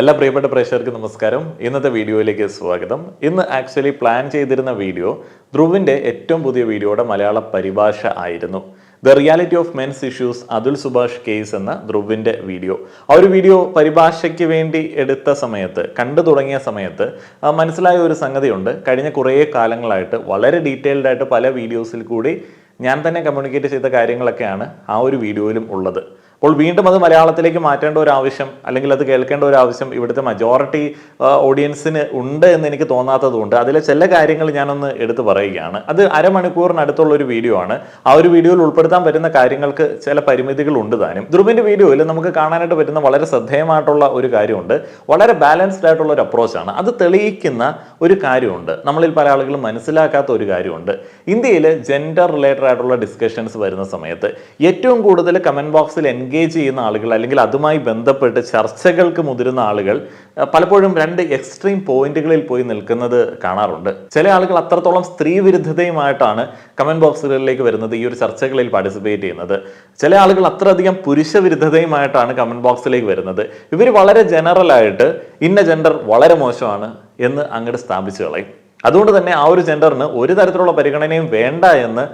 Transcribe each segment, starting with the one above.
എല്ലാ പ്രിയപ്പെട്ട പ്രേക്ഷകർക്ക് നമസ്കാരം. ഇന്നത്തെ വീഡിയോയിലേക്ക് സ്വാഗതം. ഇന്ന് ആക്ച്വലി പ്ലാൻ ചെയ്തിരുന്ന വീഡിയോ ധ്രുവിന്റെ ഏറ്റവും പുതിയ വീഡിയോയുടെ മലയാള പരിഭാഷ ആയിരുന്നു. The reality of men's issues Atul Subhash case എന്ന ധ്രുവിന്റെ വീഡിയോ. ആ ഒരു വീഡിയോ പരിഭാഷയ്ക്ക് വേണ്ടി എടുത്ത സമയത്ത്, കണ്ടു തുടങ്ങിയ സമയത്ത് മനസ്സിലായ ഒരു സംഗതിയുണ്ട്. കഴിഞ്ഞ കുറേ കാലങ്ങളായിട്ട് വളരെ ഡീറ്റെയിൽഡ് ആയിട്ട് പല വീഡിയോസിൽ കൂടി ഞാൻ തന്നെ കമ്മ്യൂണിക്കേറ്റ് ചെയ്ത കാര്യങ്ങളൊക്കെയാണ് ആ ഒരു വീഡിയോയിലും ഉള്ളത്. അപ്പോൾ വീണ്ടും അത് മലയാളത്തിലേക്ക് മാറ്റേണ്ട ഒരു ആവശ്യം, അല്ലെങ്കിൽ അത് കേൾക്കേണ്ട ഒരു ആവശ്യം ഇവിടുത്തെ മജോറിറ്റി ഓഡിയൻസിന് ഉണ്ട് എന്ന് എനിക്ക് തോന്നാത്തതുകൊണ്ട് അതിലെ ചില കാര്യങ്ങൾ ഞാനൊന്ന് എടുത്തു പറയുകയാണ്. അത് അരമണിക്കൂറിനടുത്തുള്ള ഒരു വീഡിയോ ആണ്. ആ ഒരു വീഡിയോയിൽ ഉൾപ്പെടുത്താൻ പറ്റുന്ന കാര്യങ്ങൾക്ക് ചില പരിമിതികൾ ഉണ്ട് താനും. ധ്രുവിന്റെ വീഡിയോയിൽ നമുക്ക് കാണാനായിട്ട് പറ്റുന്ന വളരെ ശ്രദ്ധേയമായിട്ടുള്ള ഒരു കാര്യമുണ്ട്. വളരെ ബാലൻസ്ഡ് ആയിട്ടുള്ള ഒരു അപ്രോച്ചാണ്. അത് തെളിയിക്കുന്ന ഒരു കാര്യമുണ്ട്. നമ്മളിൽ പല ആളുകളും മനസ്സിലാക്കാത്ത ഒരു കാര്യമുണ്ട്. ഇന്ത്യയിൽ ജെൻഡർ റിലേറ്റഡ് ആയിട്ടുള്ള ഡിസ്കഷൻസ് വരുന്ന സമയത്ത് ഏറ്റവും കൂടുതൽ കമന്റ് ബോക്സിൽ എൻഗേജ് ചെയ്യുന്ന ആളുകൾ, അല്ലെങ്കിൽ അതുമായി ബന്ധപ്പെട്ട് ചർച്ചകൾക്ക് മുതിരുന്ന ആളുകൾ പലപ്പോഴും രണ്ട് എക്സ്ട്രീം പോയിന്റുകളിൽ പോയി നിൽക്കുന്നത് കാണാറുണ്ട്. ചില ആളുകൾ അത്രത്തോളം സ്ത്രീ വിരുദ്ധതയുമായിട്ടാണ് കമന്റ് ബോക്സുകളിലേക്ക് വരുന്നത്, ഈ ഒരു ചർച്ചകളിൽ പാർട്ടിസിപ്പേറ്റ് ചെയ്യുന്നത്. ചില ആളുകൾ അത്രയധികം പുരുഷ വിരുദ്ധതയുമായിട്ടാണ് കമന്റ് ബോക്സിലേക്ക് വരുന്നത്. ഇവർ വളരെ ജനറൽ ആയിട്ട് ഇന്ന ജെൻഡർ വളരെ മോശമാണ് എന്ന് അങ്ങോട്ട് സ്ഥാപിച്ചു കളയും. അതുകൊണ്ട് തന്നെ ആ ഒരു ജെൻഡറിന് ഒരു തരത്തിലുള്ള പരിഗണനയും വേണ്ട എന്ന്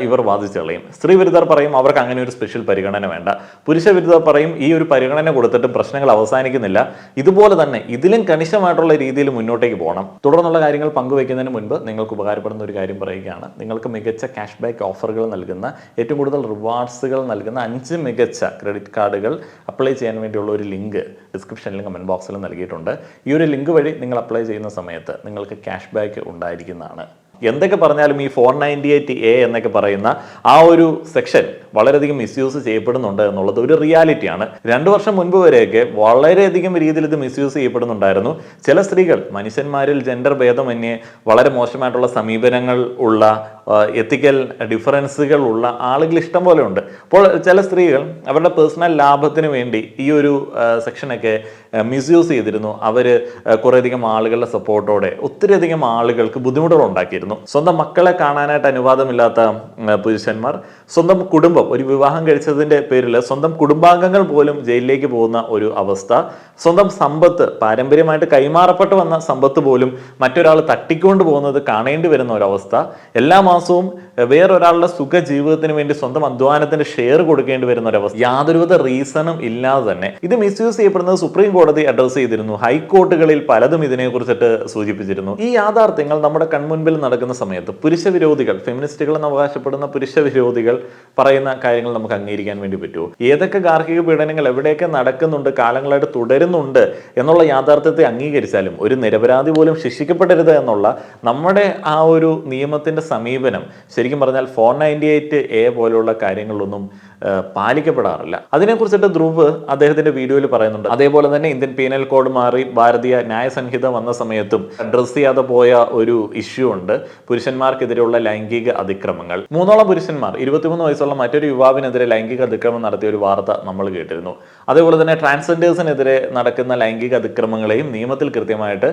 ഇവർ വാദിച്ചു കളയും. സ്ത്രീ വിരുദ്ധർ പറയും അവർക്ക് അങ്ങനെ ഒരു സ്പെഷ്യൽ പരിഗണന വേണ്ട. പുരുഷ വിരുദ്ധർ പറയും ഈ ഒരു പരിഗണന കൊടുത്തിട്ടും പ്രശ്നങ്ങൾ അവസാനിക്കുന്നില്ല. ഇതുപോലെ തന്നെ ഇതിലും കണിശമായിട്ടുള്ള രീതിയിൽ മുന്നോട്ടേക്ക് പോകണം. തുടർന്നുള്ള കാര്യങ്ങൾ പങ്കുവയ്ക്കുന്നതിന് മുൻപ് നിങ്ങൾക്ക് ഉപകാരപ്പെടുന്ന ഒരു കാര്യം പറയുകയാണ്. നിങ്ങൾക്ക് മികച്ച ക്യാഷ് ബാക്ക് ഓഫറുകൾ നൽകുന്ന, ഏറ്റവും കൂടുതൽ റിവാർഡ്സുകൾ നൽകുന്ന 5 മികച്ച ക്രെഡിറ്റ് കാർഡുകൾ അപ്ലൈ ചെയ്യാൻ വേണ്ടിയുള്ള ഒരു ലിങ്ക് ഡിസ്ക്രിപ്ഷനിലും കമന്റ് ബോക്സിലും നൽകിയിട്ടുണ്ട്. ഈ ഒരു ലിങ്ക് വഴി നിങ്ങൾ അപ്ലൈ ചെയ്യുന്ന സമയത്ത് നിങ്ങൾക്ക് ക്യാഷ് ബാക്ക് ഉണ്ടായിരിക്കുന്നതാണ്. എന്തൊക്കെ പറഞ്ഞാലും ഈ 498A എന്നൊക്കെ പറയുന്ന ആ ഒരു സെക്ഷൻ വളരെയധികം മിസ്യൂസ് ചെയ്യപ്പെടുന്നുണ്ട് എന്നുള്ളത് ഒരു റിയാലിറ്റിയാണ്. 2 വർഷം മുൻപ് വരെയൊക്കെ വളരെയധികം രീതിയിൽ ഇത് മിസ്യൂസ് ചെയ്യപ്പെടുന്നുണ്ടായിരുന്നു. ചില സ്ത്രീകൾ മനുഷ്യന്മാരിൽ ജെൻഡർ ഭേദമന്യേ വളരെ മോശമായിട്ടുള്ള സമീപനങ്ങൾ ഉള്ള, എത്തിക്കൽ ഡിഫറൻസുകൾ ഉള്ള ആളുകൾ ഇഷ്ടം പോലെ ഉണ്ട്. അപ്പോൾ ചില സ്ത്രീകൾ അവരുടെ പേഴ്സണൽ ലാഭത്തിന് വേണ്ടി ഈ ഒരു സെക്ഷനൊക്കെ മിസ്യൂസ് ചെയ്തിരുന്നു. അവർ കുറേയധികം ആളുകളുടെ സപ്പോർട്ടോടെ ഒത്തിരിയധികം ആളുകൾക്ക് ബുദ്ധിമുട്ടുകൾ ഉണ്ടാക്കിയിരുന്നു. സ്വന്തം മക്കളെ കാണാനായിട്ട് അനുവാദമില്ലാത്ത പുരുഷന്മാർ, സ്വന്തം കുടുംബം, ഒരു വിവാഹം കഴിച്ചതിന്റെ പേരിൽ സ്വന്തം കുടുംബാംഗങ്ങൾ പോലും ജയിലിലേക്ക് പോകുന്ന ഒരു അവസ്ഥ, സ്വന്തം സമ്പത്ത്, പാരമ്പര്യമായിട്ട് കൈമാറപ്പെട്ടു വന്ന സമ്പത്ത് പോലും മറ്റൊരാൾ തട്ടിക്കൊണ്ട് പോകുന്നത് കാണേണ്ടി വരുന്ന ഒരവസ്ഥ, എല്ലാ മാസവും വേറൊരാളുടെ സുഖ ജീവിതത്തിന് വേണ്ടി സ്വന്തം അധ്വാനത്തിന്റെ ഷെയർ കൊടുക്കേണ്ടി വരുന്ന ഒരവസ്ഥ, യാതൊരുവിധ റീസണും ഇല്ലാതെ തന്നെ ഇത് മിസ്യൂസ് ചെയ്യപ്പെടുന്നത് സുപ്രീം കോടതി അഡ്രസ് ചെയ്തിരുന്നു. ഹൈക്കോർട്ടുകളിൽ പലതും ഇതിനെ കുറിച്ചിട്ട് സൂചിപ്പിച്ചിരുന്നു. ഈ യാഥാർത്ഥ്യങ്ങൾ നമ്മുടെ കൺമുൻപിൽ നടക്കുന്ന സമയത്ത് പുരുഷ വിരോധികൾ, ഫെമിനിസ്റ്റുകൾ എന്ന് അവകാശപ്പെടുന്ന പുരുഷ വിരോധികൾ പറയുന്ന കാര്യങ്ങൾ നമുക്ക് അംഗീകരിക്കാൻ വേണ്ടി പറ്റുമോ? ഏതൊക്കെ ഗാർഹിക പീഡനങ്ങൾ എവിടെയൊക്കെ നടക്കുന്നുണ്ട്, കാലങ്ങളായിട്ട് തുടരുന്നുണ്ട് എന്നുള്ള യാഥാർത്ഥ്യത്തെ അംഗീകരിച്ചാലും ഒരു നിരപരാധി പോലും ശിക്ഷിക്കപ്പെടരുത് എന്നുള്ള നമ്മുടെ ആ ഒരു നിയമത്തിന്റെ സമീപനം ശരിക്കും പറഞ്ഞാൽ 498A പോലുള്ള കാര്യങ്ങളിലൊന്നും പാലിക്കപ്പെടാറില്ല. അതിനെക്കുറിച്ചിട്ട് ധ്രുവ് അദ്ദേഹത്തിന്റെ വീഡിയോയിൽ പറയുന്നുണ്ട്. അതേപോലെ തന്നെ ഇന്ത്യൻ പീനൽ കോഡ് മാറി ഭാരതീയ ന്യായ സംഹിത വന്ന സമയത്തും അഡ്രസ് ചെയ്യാതെ പോയ ഒരു ഇഷ്യൂ ഉണ്ട്, പുരുഷന്മാർക്കെതിരെയുള്ള ലൈംഗിക അതിക്രമങ്ങൾ. 3 പുരുഷന്മാർ 23 വയസ്സുള്ള മറ്റൊരു യുവാവിനെതിരെ ലൈംഗിക അതിക്രമം നടത്തിയ ഒരു വാർത്ത നമ്മൾ കേട്ടിരുന്നു. അതേപോലെ തന്നെ ട്രാൻസ്ജെൻഡേഴ്സിനെതിരെ നടക്കുന്ന ലൈംഗിക അതിക്രമങ്ങളെയും നിയമത്തിൽ കൃത്യമായിട്ട്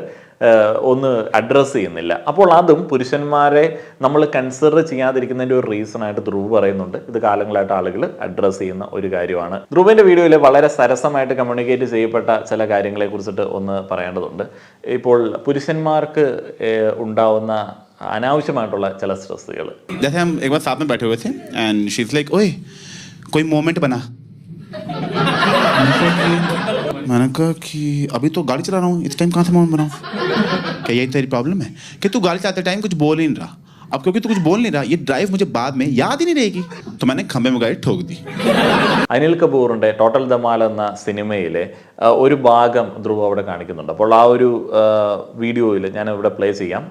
ഒന്ന് അഡ്രസ് ചെയ്യുന്നില്ല. അപ്പോൾ അതും പുരുഷന്മാരെ നമ്മൾ കൺസിഡർ ചെയ്യാതിരിക്കുന്നതിന്റെ ഒരു റീസൺ ആയിട്ട് ധ്രുവ് പറയുന്നുണ്ട്. ഇത് കാലങ്ങളായിട്ട് ആളുകൾ അഡ്രസ് ചെയ്യുന്ന ഒരു കാര്യമാണ്. ധ്രുവിന്റെ വീഡിയോയിൽ വളരെ സരസമായിട്ട് കമ്മ്യൂണിക്കേറ്റ് ചെയ്യപ്പെട്ട ചില കാര്യങ്ങളെ കുറിച്ചിട്ട് ഒന്ന് പറയേണ്ടതുണ്ട്. ഇപ്പോൾ പുരുഷന്മാർക്ക് ഉണ്ടാവുന്ന അനാവശ്യമായിട്ടുള്ള ചില സ്ട്രെസ്സുകൾ. मैंने कहा कि अभी तो गाड़ी चला रहा हूँ, इस टाइम कहाँ से मोमेंट बनाऊँ? क्या यही तेरी प्रॉब्लम है कि तू गाड़ी चलाते टाइम कुछ बोल ही नहीं रहा? अब क्योंकि तू कुछ बोल नहीं रहा, ये ड्राइव मुझे बाद में याद ही नहीं रहेगी, तो मैंने खंबे में गाड़ी ठोक दी. അനിൽ കപൂറിന്റെ ടോട്ടൽ ധമാൽ എന്ന സിനിമയിലെ ഒരു ഭാഗം ധ്രുവ് അവിടെ കാണിക്കുന്നുണ്ട്. അപ്പോൾ ആ ഒരു വീഡിയോയിൽ ഞാൻ ഇവിടെ പ്ലേ ചെയ്യാം.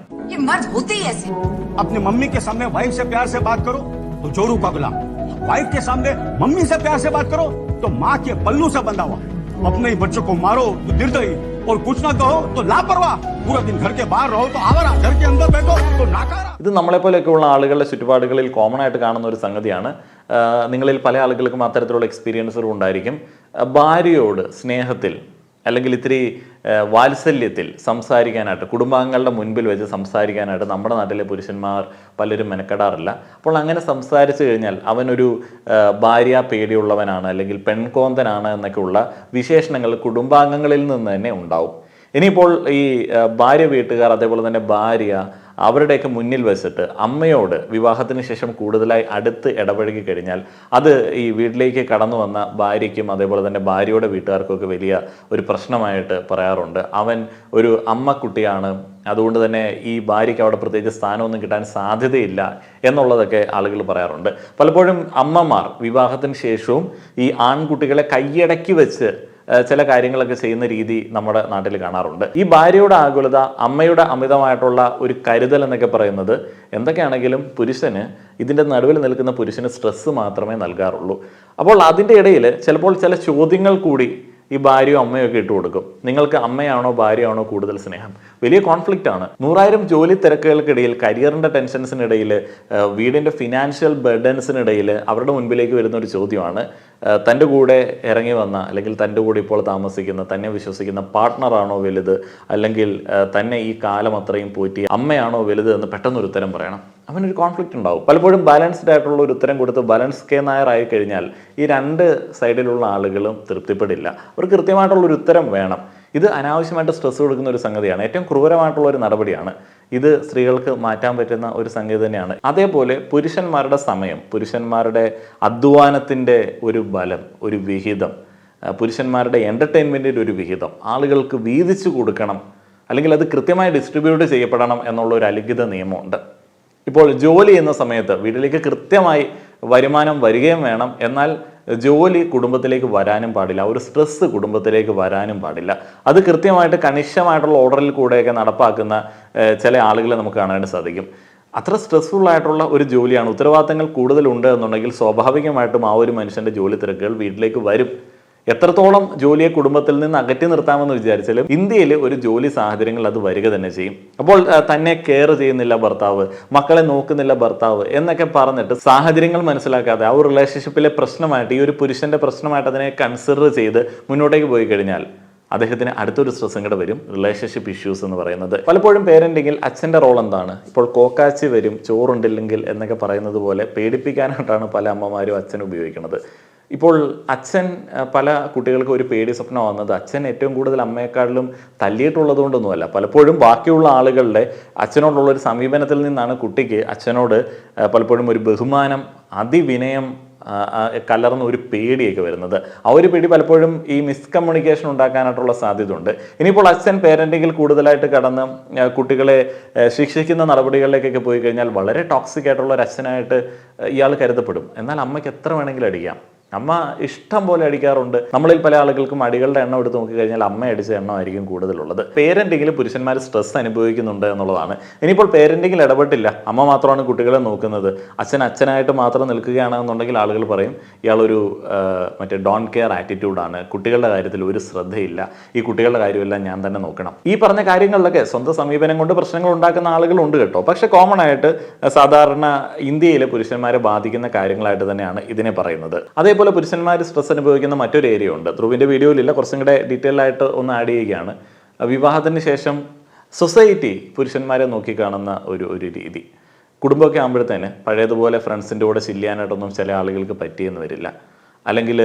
अपनी मम्मी के सामने वाइफ से प्यार से बात करो तो जोरू का गुलाम, वाइफ के सामने मम्मी से प्यार से बात करो तो माँ के पल्लू से बंधा हुआ, अपने ही बच्चों को मारो तो निर्दयी और कुछ ना कहो तो लापरवाह, पूरा दिन घर के बाहर रहो तो आवारा, घर के अंदर बैठो तो नाकारा. ഇത് നമ്മളെപ്പോലെയൊക്കെയുള്ള ആളുകളുടെ ചുറ്റുപാടുകളിൽ കോമൺ ആയിട്ട് കാണുന്ന ഒരു സംഗതിയാണ്. നിങ്ങളിൽ പല ആളുകൾക്കും അത്തരത്തിലുള്ള എക്സ്പീരിയൻസുകൾ ഉണ്ടായിരിക്കും. ഭാര്യയോട് സ്നേഹത്തിൽ അല്ലെങ്കിൽ ഇത്തിരി വാത്സല്യത്തിൽ സംസാരിക്കാനായിട്ട് കുടുംബാംഗങ്ങളുടെ മുൻപിൽ വെച്ച് സംസാരിക്കാനായിട്ട് നമ്മുടെ നാട്ടിലെ പുരുഷന്മാർ പലരും മെനക്കെടാറില്ല. അപ്പോൾ അങ്ങനെ സംസാരിച്ചു കഴിഞ്ഞാൽ അവനൊരു ഭാര്യ പേടിയുള്ളവനാണ് അല്ലെങ്കിൽ പെൺകോന്തനാണ് എന്നൊക്കെയുള്ള വിശേഷണങ്ങൾ കുടുംബാംഗങ്ങളിൽ നിന്ന് തന്നെ ഉണ്ടാവും. ഇനിയിപ്പോൾ ഈ ഭാര്യ വീട്ടുകാർ അതേപോലെ തന്നെ ഭാര്യ അവരുടെയൊക്കെ മുന്നിൽ വെച്ചിട്ട് അമ്മയോട് വിവാഹത്തിന് ശേഷം കൂടുതലായി അടുത്ത് ഇടപഴകി കഴിഞ്ഞാൽ അത് ഈ വീട്ടിലേക്ക് കടന്നു വന്ന ഭാര്യയ്ക്കും അതേപോലെ തന്നെ ഭാര്യയുടെ വീട്ടുകാർക്കൊക്കെ വലിയ ഒരു പ്രശ്നമായിട്ട് പറയാറുണ്ട്. അവൻ ഒരു അമ്മക്കുട്ടിയാണ്, അതുകൊണ്ട് തന്നെ ഈ ഭാര്യയ്ക്ക് അവിടെ പ്രത്യേകിച്ച് സ്ഥാനമൊന്നും കിട്ടാൻ സാധ്യതയില്ല എന്നുള്ളതൊക്കെ ആളുകൾ പറയാറുണ്ട്. പലപ്പോഴും അമ്മമാർ വിവാഹത്തിന് ശേഷവും ഈ ആൺകുട്ടികളെ കൈയടക്കി വെച്ച് ചില കാര്യങ്ങളൊക്കെ ചെയ്യുന്ന രീതി നമ്മുടെ നാട്ടിൽ കാണാറുണ്ട്. ഈ ഭാര്യയുടെ ആകുലത, അമ്മയുടെ അമിതമായിട്ടുള്ള ഒരു കരുതൽ എന്നൊക്കെ പറയുന്നത് എന്തൊക്കെയാണെങ്കിലും പുരുഷന് ഇതിൻ്റെ നടുവിൽ നിൽക്കുന്ന പുരുഷന് സ്ട്രെസ്സ് മാത്രമേ നൽകാറുള്ളൂ. അപ്പോൾ അതിൻ്റെ ഇടയിൽ ചിലപ്പോൾ ചില ചോദ്യങ്ങൾ കൂടി ഈ ഭാര്യയോ അമ്മയോ ഒക്കെ ഇട്ട് കൊടുക്കും. നിങ്ങൾക്ക് അമ്മയാണോ ഭാര്യയാണോ കൂടുതൽ സ്നേഹം? വലിയ കോൺഫ്ലിക്റ്റ് ആണ്. 100,000 ജോലി തിരക്കുകൾക്കിടയിൽ, കരിയറിൻ്റെ ടെൻഷൻസിനിടയിൽ, വീടിൻ്റെ ഫിനാൻഷ്യൽ ബർഡൻസിനിടയിൽ അവരുടെ മുൻപിലേക്ക് വരുന്ന ഒരു ചോദ്യമാണ് തൻ്റെ കൂടെ ഇറങ്ങി വന്ന അല്ലെങ്കിൽ തൻ്റെ കൂടെ ഇപ്പോൾ താമസിക്കുന്ന, തന്നെ വിശ്വസിക്കുന്ന പാർട്ട്ണറാണോ വലുത്, അല്ലെങ്കിൽ തന്നെ ഈ കാലം അത്രയും പോറ്റി അമ്മയാണോ വലുത് എന്ന് പെട്ടെന്നൊരു ഉത്തരം പറയണം. അവനൊരു കോൺഫ്ലിക്റ്റ് ഉണ്ടാവും. പലപ്പോഴും ബാലൻസ്ഡ് ആയിട്ടുള്ള ഒരു ഉത്തരം കൊടുത്ത് ബാലൻസ് കെ നായറായി കഴിഞ്ഞാൽ ഈ രണ്ട് സൈഡിലുള്ള ആളുകളും തൃപ്തിപ്പെടില്ല. അവർ കൃത്യമായിട്ടുള്ളൊരു ഉത്തരം വേണം. ഇത് അനാവശ്യമായിട്ട് സ്ട്രെസ് കൊടുക്കുന്ന ഒരു സംഗതിയാണ്. ഏറ്റവും ക്രൂരമായിട്ടുള്ള ഒരു നടപടിയാണ്. ഇത് സ്ത്രീകൾക്ക് മാറ്റാൻ പറ്റുന്ന ഒരു സംഗതി തന്നെയാണ്. അതേപോലെ പുരുഷന്മാരുടെ സമയം, പുരുഷന്മാരുടെ അധ്വാനത്തിൻ്റെ ഒരു ബലം, ഒരു വിഹിതം, പുരുഷന്മാരുടെ എൻ്റർടൈൻമെൻറ്റിൻ്റെ ഒരു വിഹിതം ആളുകൾക്ക് വീതിച്ചു കൊടുക്കണം, അല്ലെങ്കിൽ അത് കൃത്യമായി ഡിസ്ട്രിബ്യൂട്ട് ചെയ്യപ്പെടണം എന്നുള്ള ഒരു അലിഖിത നിയമമുണ്ട്. ഇപ്പോൾ ജോലി എന്ന സമയത്ത് വീട്ടിലേക്ക് കൃത്യമായി വരുമാനം വരികയും വേണം, എന്നാൽ ജോലി കുടുംബത്തിലേക്ക് വരാനും പാടില്ല, ഒരു സ്ട്രെസ്സ് കുടുംബത്തിലേക്ക് വരാനും പാടില്ല. അത് കൃത്യമായിട്ട് കണിശമായിട്ടുള്ള ഓർഡറിൽ കൂടെയൊക്കെ നടപ്പാക്കുന്ന ചില ആളുകളെ നമുക്ക് കാണാനായിട്ട് സാധിക്കും. അത്ര സ്ട്രെസ്ഫുൾ ആയിട്ടുള്ള ഒരു ജോലിയാണ്, ഉത്തരവാദിത്തങ്ങൾ കൂടുതലുണ്ട് എന്നുണ്ടെങ്കിൽ സ്വാഭാവികമായിട്ടും ആ ഒരു മനുഷ്യൻ്റെ ജോലി തിരക്കുകൾ വീട്ടിലേക്ക് വരും. എത്രത്തോളം ജോലിയെ കുടുംബത്തിൽ നിന്ന് അകറ്റി നിർത്താമെന്ന് വിചാരിച്ചാലും ഇന്ത്യയിൽ ഒരു ജോലി സാഹചര്യങ്ങൾ അത് വരിക തന്നെ ചെയ്യും. അപ്പോൾ തന്നെ കെയർ ചെയ്യുന്നില്ല ഭർത്താവ്, മക്കളെ നോക്കുന്നില്ല ഭർത്താവ് എന്നൊക്കെ പറഞ്ഞിട്ട് സാഹചര്യങ്ങൾ മനസ്സിലാക്കാതെ ആ ഒരു റിലേഷൻഷിപ്പിലെ പ്രശ്നമായിട്ട്, ഈ ഒരു പുരുഷന്റെ പ്രശ്നമായിട്ട് അതിനെ കൺസിഡർ ചെയ്ത് മുന്നോട്ടേക്ക് പോയി കഴിഞ്ഞാൽ അദ്ദേഹത്തിന് അടുത്തൊരു സ്ട്രെസ്സും കൂടെ വരും, റിലേഷൻഷിപ്പ് ഇഷ്യൂസ് എന്ന് പറയുന്നത്. പലപ്പോഴും പേരൻറ്റിങ്ങിൽ അച്ഛൻ്റെ റോൾ എന്താണ്? ഇപ്പോൾ കോക്കാച്ചി വരും ചോറുണ്ടില്ലെങ്കിൽ എന്നൊക്കെ പറയുന്നത് പോലെ പേടിപ്പിക്കാനായിട്ടാണ് പല അമ്മമാരും അച്ഛൻ ഉപയോഗിക്കുന്നത്. ഇപ്പോൾ അച്ഛൻ, പല കുട്ടികൾക്ക് ഒരു പേടി സ്വപ്നം വന്നത് അച്ഛൻ ഏറ്റവും കൂടുതൽ അമ്മയെക്കാളിലും തല്ലിയിട്ടുള്ളത് കൊണ്ടൊന്നുമല്ല. പലപ്പോഴും ബാക്കിയുള്ള ആളുകളുടെ അച്ഛനോടുള്ള ഒരു സമീപനത്തിൽ നിന്നാണ് കുട്ടിക്ക് അച്ഛനോട് പലപ്പോഴും ഒരു ബഹുമാനം, അതിവിനയം കലർന്ന ഒരു പേടിയൊക്കെ വരുന്നത്. ആ ഒരു പേടി പലപ്പോഴും ഈ മിസ്കമ്മ്യൂണിക്കേഷൻ ഉണ്ടാക്കാനായിട്ടുള്ള സാധ്യത ഉണ്ട്. ഇനിയിപ്പോൾ അച്ഛൻ പേരൻറ്റിങ്ങിൽ കൂടുതലായിട്ട് കടന്ന് കുട്ടികളെ ശിക്ഷിക്കുന്ന നടപടികളിലേക്കൊക്കെ പോയി കഴിഞ്ഞാൽ വളരെ ടോക്സിക് ആയിട്ടുള്ള ഒരു അച്ഛനായിട്ട് ഇയാൾ കരുതപ്പെടും. എന്നാൽ അമ്മയ്ക്ക് എത്ര വേണമെങ്കിലും അടിക്കാം. അമ്മ ഇഷ്ടം പോലെ അടിക്കാറുണ്ട്. നമ്മളിൽ പല ആളുകൾക്കും അടികളുടെ എണ്ണം എടുത്ത് നോക്കിക്കഴിഞ്ഞാൽ അമ്മ അടിച്ച എണ്ണമായിരിക്കും കൂടുതലുള്ളത്. പേരൻറ്റിങ്ങിൽ പുരുഷന്മാർ സ്ട്രെസ് അനുഭവിക്കുന്നുണ്ട് എന്നുള്ളതാണ്. ഇനിയിപ്പോൾ പേരൻറ്റിങ്ങിൽ ഇടപെട്ടില്ല, അമ്മ മാത്രമാണ് കുട്ടികളെ നോക്കുന്നത്, അച്ഛനായിട്ട് മാത്രം നിൽക്കുകയാണെന്നുണ്ടെങ്കിൽ ആളുകൾ പറയും ഇയാളൊരു മറ്റേ ഡോൺ കെയർ ആറ്റിറ്റ്യൂഡാണ്, കുട്ടികളുടെ കാര്യത്തിൽ ഒരു ശ്രദ്ധയില്ല, ഈ കുട്ടികളുടെ കാര്യമെല്ലാം ഞാൻ തന്നെ നോക്കണം. ഈ പറഞ്ഞ കാര്യങ്ങളിലൊക്കെ സ്വന്തം സമീപനം കൊണ്ട് പ്രശ്നങ്ങൾ ഉണ്ടാക്കുന്ന ആളുകളുണ്ട് കേട്ടോ. പക്ഷെ കോമൺ ആയിട്ട് സാധാരണ ഇന്ത്യയിലെ പുരുഷന്മാരെ ബാധിക്കുന്ന കാര്യങ്ങളായിട്ട് തന്നെയാണ് ഇതിനെ പറയുന്നത്. അതേപോലെ പുരുഷന്മാർ സ്ട്രെസ് അനുഭവിക്കുന്ന മറ്റൊരു ഏരിയ ഉണ്ട്. ധ്രുവിൻ്റെ വീഡിയോയിലില്ല, കുറച്ചും കൂടെ ഡീറ്റെയിൽ ആയിട്ട് ഒന്ന് ആഡ് ചെയ്യുകയാണ്. വിവാഹത്തിന് ശേഷം സൊസൈറ്റി പുരുഷന്മാരെ നോക്കിക്കാണുന്ന ഒരു രീതി. കുടുംബമൊക്കെ ആകുമ്പോഴത്തേന് പഴയതുപോലെ ഫ്രണ്ട്സിൻ്റെ കൂടെ ചില്ലാനായിട്ടൊന്നും ചില ആളുകൾക്ക് പറ്റിയെന്ന് വരില്ല. അല്ലെങ്കിൽ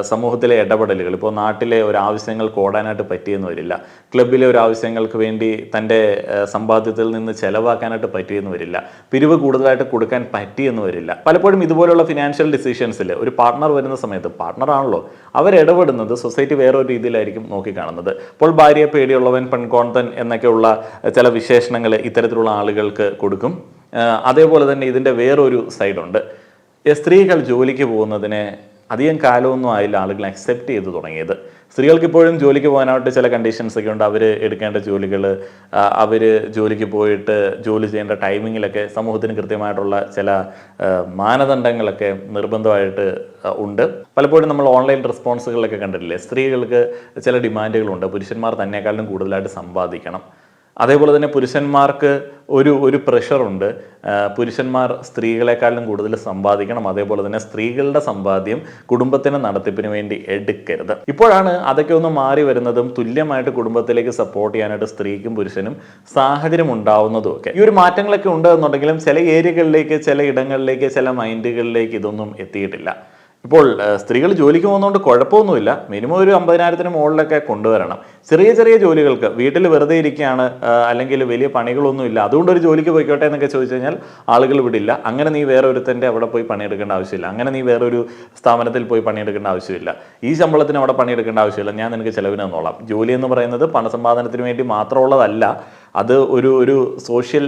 സമൂഹത്തിലെ ഇടപെടലുകൾ, ഇപ്പോൾ നാട്ടിലെ ഒരു ആവശ്യങ്ങൾക്ക് ഓടാനായിട്ട് പറ്റിയെന്ന് വരില്ല, ക്ലബിലെ ഒരു ആവശ്യങ്ങൾക്ക് വേണ്ടി തൻ്റെ സമ്പാദ്യത്തിൽ നിന്ന് ചെലവാക്കാനായിട്ട് പറ്റിയെന്ന് വരില്ല, പിരിവ് കൂടുതലായിട്ട് കൊടുക്കാൻ പറ്റിയെന്ന് വരില്ല. പലപ്പോഴും ഇതുപോലുള്ള ഫിനാൻഷ്യൽ ഡിസിഷൻസിൽ ഒരു പാർട്ട്ണർ വരുന്ന സമയത്ത്, പാർട്ട്ണറാണല്ലോ, അവരിടപെടുന്നത് സൊസൈറ്റി വേറൊരു രീതിയിലായിരിക്കും നോക്കിക്കാണുന്നത്. അപ്പോൾ ഭാര്യയെ പേടിയുള്ളവൻ, പെൺകോന്തൻ എന്നൊക്കെയുള്ള ചില വിശേഷണങ്ങൾ ഇത്തരത്തിലുള്ള ആളുകൾക്ക് കൊടുക്കും. അതേപോലെ തന്നെ ഇതിൻ്റെ വേറൊരു സൈഡുണ്ട്. സ്ത്രീകൾ ജോലിക്ക് പോകുന്നതിനെ അധികം കാലമൊന്നും ആയില്ല ആളുകൾ അക്സെപ്റ്റ് ചെയ്ത് തുടങ്ങിയത്. സ്ത്രീകൾക്ക് ഇപ്പോഴും ജോലിക്ക് പോകാനായിട്ട് ചില കണ്ടീഷൻസ് ഒക്കെ ഉണ്ട്. അവർ എടുക്കേണ്ട ജോലികൾ, അവർ ജോലിക്ക് പോയിട്ട് ജോലി ചെയ്യേണ്ട ടൈമിങ്ങിലൊക്കെ സമൂഹത്തിന് കൃത്യമായിട്ടുള്ള ചില മാനദണ്ഡങ്ങളൊക്കെ നിർബന്ധമായിട്ട് ഉണ്ട്. പലപ്പോഴും നമ്മൾ ഓൺലൈൻ റെസ്പോൺസുകളിലൊക്കെ കണ്ടിട്ടില്ലേ, സ്ത്രീകൾക്ക് ചില ഡിമാൻഡുകളുണ്ട്. പുരുഷന്മാർ തന്നെക്കാളും കൂടുതലായിട്ട് സമ്പാദിക്കണം, അതേപോലെ തന്നെ പുരുഷന്മാർക്ക് ഒരു പ്രഷറുണ്ട്. പുരുഷന്മാർ സ്ത്രീകളെക്കാളും കൂടുതൽ സമ്പാദിക്കണം. അതേപോലെ തന്നെ സ്ത്രീകളുടെ സമ്പാദ്യം കുടുംബത്തിന് നടത്തിപ്പിന് വേണ്ടി എടുക്കരുത്. ഇപ്പോഴാണ് അതൊക്കെ ഒന്ന് മാറി വരുന്നതും തുല്യമായിട്ട് കുടുംബത്തിലേക്ക് സപ്പോർട്ട് ചെയ്യാനായിട്ട് സ്ത്രീക്കും പുരുഷനും സാഹചര്യം ഉണ്ടാവുന്നതും ഒക്കെ. ഈ ഒരു മാറ്റങ്ങളൊക്കെ ഉണ്ട് എന്നുണ്ടെങ്കിലും ചില ഏരിയകളിലേക്ക്, ചില ഇടങ്ങളിലേക്ക്, ചില മൈൻഡുകളിലേക്ക് ഇതൊന്നും എത്തിയിട്ടില്ല. ഇപ്പോൾ സ്ത്രീകൾ ജോലിക്ക് പോകുന്നതുകൊണ്ട് കുഴപ്പമൊന്നുമില്ല. മിനിമം ഒരു 50,000 മുകളിലൊക്കെ കൊണ്ടുവരണം. ചെറിയ ചെറിയ ജോലികൾക്ക് വീട്ടിൽ വെറുതെ ഇരിക്കുകയാണ്, അല്ലെങ്കിൽ വലിയ പണികളൊന്നുമില്ല, അതുകൊണ്ട് ഒരു ജോലിക്ക് പോയിക്കോട്ടെ എന്നൊക്കെ ചോദിച്ചു കഴിഞ്ഞാൽ ആളുകൾ വിടില്ല. അങ്ങനെ നീ വേറെ ഒരുത്തൻ്റെ അവിടെ പോയി പണിയെടുക്കേണ്ട ആവശ്യമില്ല, അങ്ങനെ നീ വേറൊരു സ്ഥാപനത്തിൽ പോയി പണിയെടുക്കേണ്ട ആവശ്യമില്ല, ഈ ശമ്പളത്തിന് അവിടെ പണിയെടുക്കേണ്ട ആവശ്യമില്ല, ഞാൻ നിനക്ക് ചിലവിന് തന്നോളാം. ജോലി എന്ന് പറയുന്നത് പണസമ്പാദനത്തിന് വേണ്ടി മാത്രമുള്ളതല്ല, അത് ഒരു സോഷ്യൽ